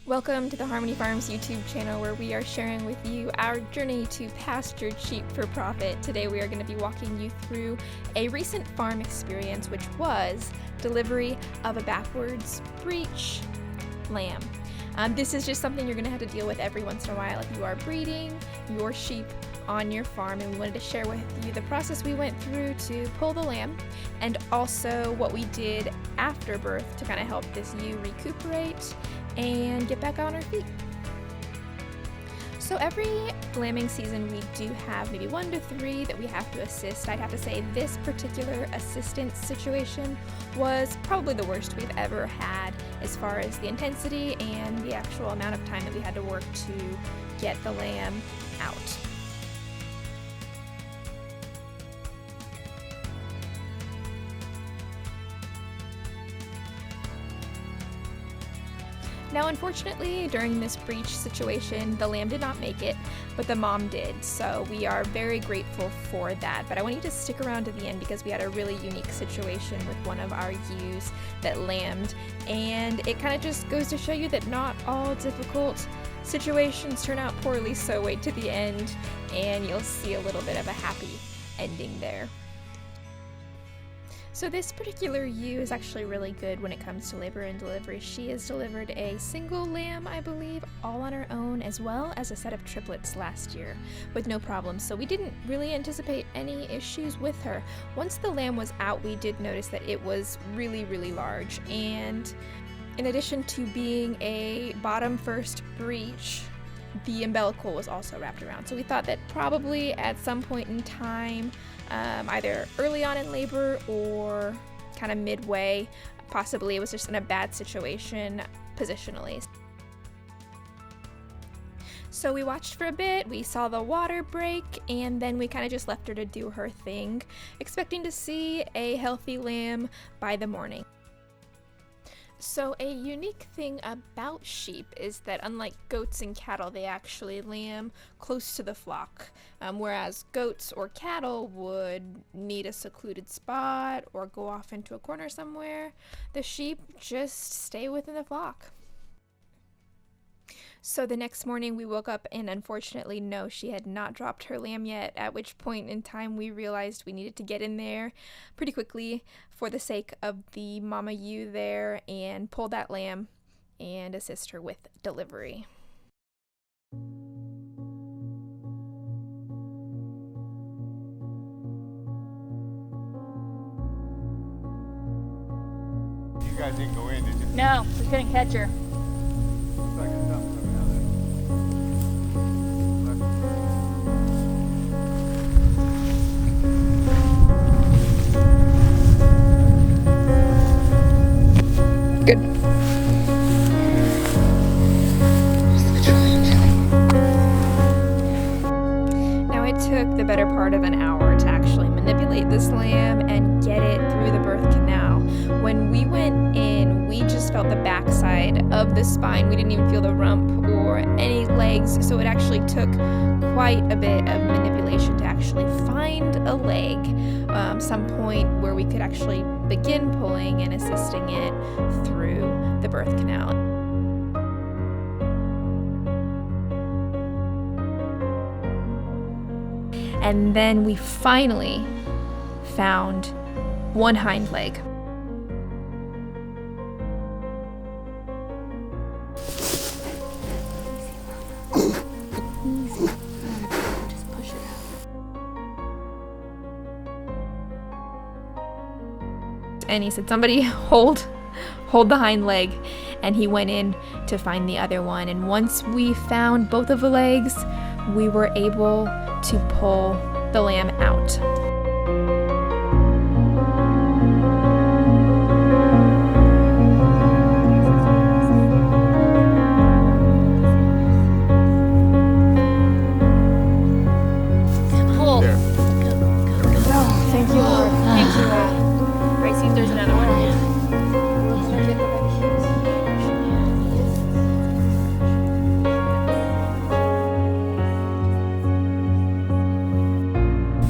Welcome to the Harmony Farms YouTube channel, where we are sharing with you our journey to pastured sheep for profit. Today we are going to be walking you through a recent farm experience, which was delivery of a backwards breech lamb. This is just something you're going to have to deal with every once in a while if you are breeding your sheep on your farm, and we wanted to share with you the process we went through to pull the lamb, and also what we did after birth to kind of help this ewe recuperate and get back on her feet. So every lambing season we do have maybe 1 to 3 that we have to assist. I'd have to say this particular assistance situation was probably the worst we've ever had as far as the intensity and the actual amount of time that we had to work to get the lamb out. Now, unfortunately, during this breech situation, the lamb did not make it, but the mom did, so we are very grateful for that. But I want you to stick around to the end because we had a really unique situation with one of our ewes that lambed, and it kind of just goes to show you that not all difficult situations turn out poorly, so wait to the end and you'll see a little bit of a happy ending there. So this particular ewe is actually really good when it comes to labor and delivery. She has delivered a single lamb, I believe, all on her own, as well as a set of triplets last year with no problems. So we didn't really anticipate any issues with her. Once the lamb was out, we did notice that it was really, really large. And in addition to being a bottom first breech, the umbilical was also wrapped around. So we thought that probably at some point in time, either early on in labor or kind of midway, possibly it was just in a bad situation positionally. So we watched for a bit, we saw the water break, and then we kind of just left her to do her thing, expecting to see a healthy lamb by the morning. So a unique thing about sheep is that unlike goats and cattle, they actually lamb close to the flock, whereas goats or cattle would need a secluded spot or go off into a corner somewhere. The sheep just stay within the flock. So the next morning we woke up and unfortunately, no, she had not dropped her lamb yet, at which point in time we realized we needed to get in there pretty quickly for the sake of the mama ewe there and pull that lamb and assist her with delivery. You guys didn't go in, did you? No, we couldn't catch her. Looks like it's something coming out Good. Now it took the better part of an hour to actually manipulate this lamb and get it through the birth canal. When we went in, we just felt the backside of the spine. We didn't even feel the rump or any legs, so it actually took quite a bit of manipulation to actually find a leg, some point where we could actually begin pulling and assisting it through the birth canal. And then we finally found one hind leg. And he said, somebody hold the hind leg, and he went in to find the other one. And once we found both of the legs, we were able to pull the lamb out. Cool. there. Oh, thank you, Lord. Thank you, Lord. Right, see if there's another one.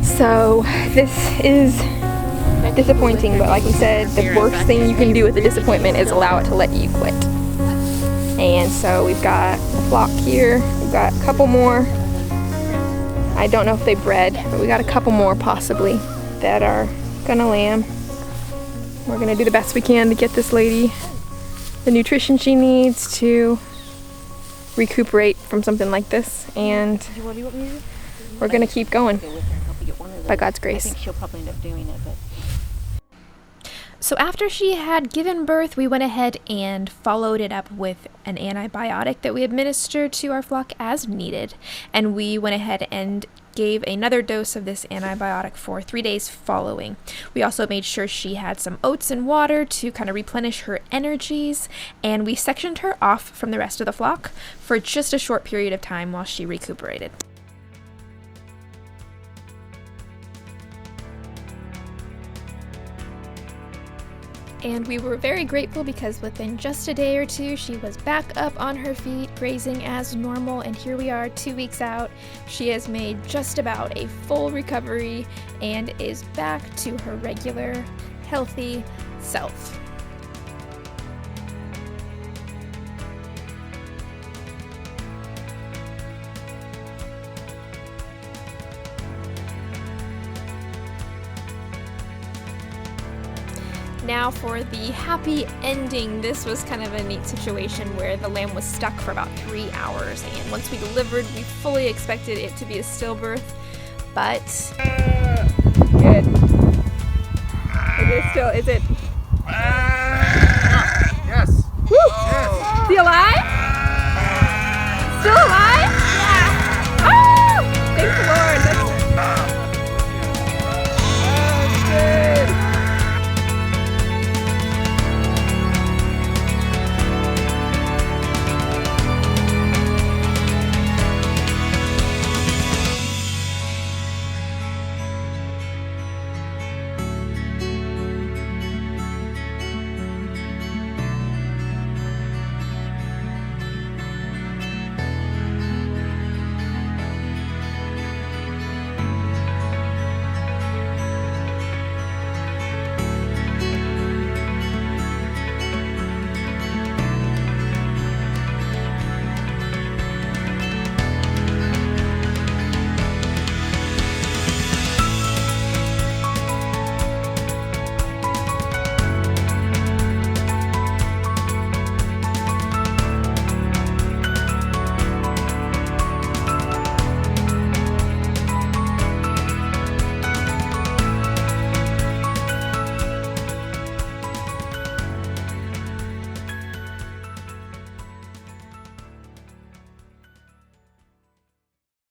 So this is disappointing, but like we said, the worst thing you can do with a disappointment is allow it to let you quit. And And so we've got a flock here. We've got a couple more. I don't know if they bred, but we got a couple more possibly that are gonna lamb. We're gonna do the best we can to get this lady the nutrition she needs to recuperate from something like this, and we're gonna keep going by God's grace. I think she'll probably end up doing it, but So after she had given birth, we went ahead and followed it up with an antibiotic that we administered to our flock as needed. And we went ahead and gave another dose of this antibiotic for 3 days following. We also made sure she had some oats and water to kind of replenish her energies. And we sectioned her off from the rest of the flock for just a short period of time while she recuperated. And we were very grateful because within just a day or two, she was back up on her feet, grazing as normal, and here we are 2 weeks out. She has made just about a full recovery and is back to her regular, healthy self. Now for the happy ending. This was kind of a neat situation where the lamb was stuck for about 3 hours, and once we delivered, we fully expected it to be a stillbirth, but good. Is it? Yes. Woo! Yes. Is he alive? Still alive?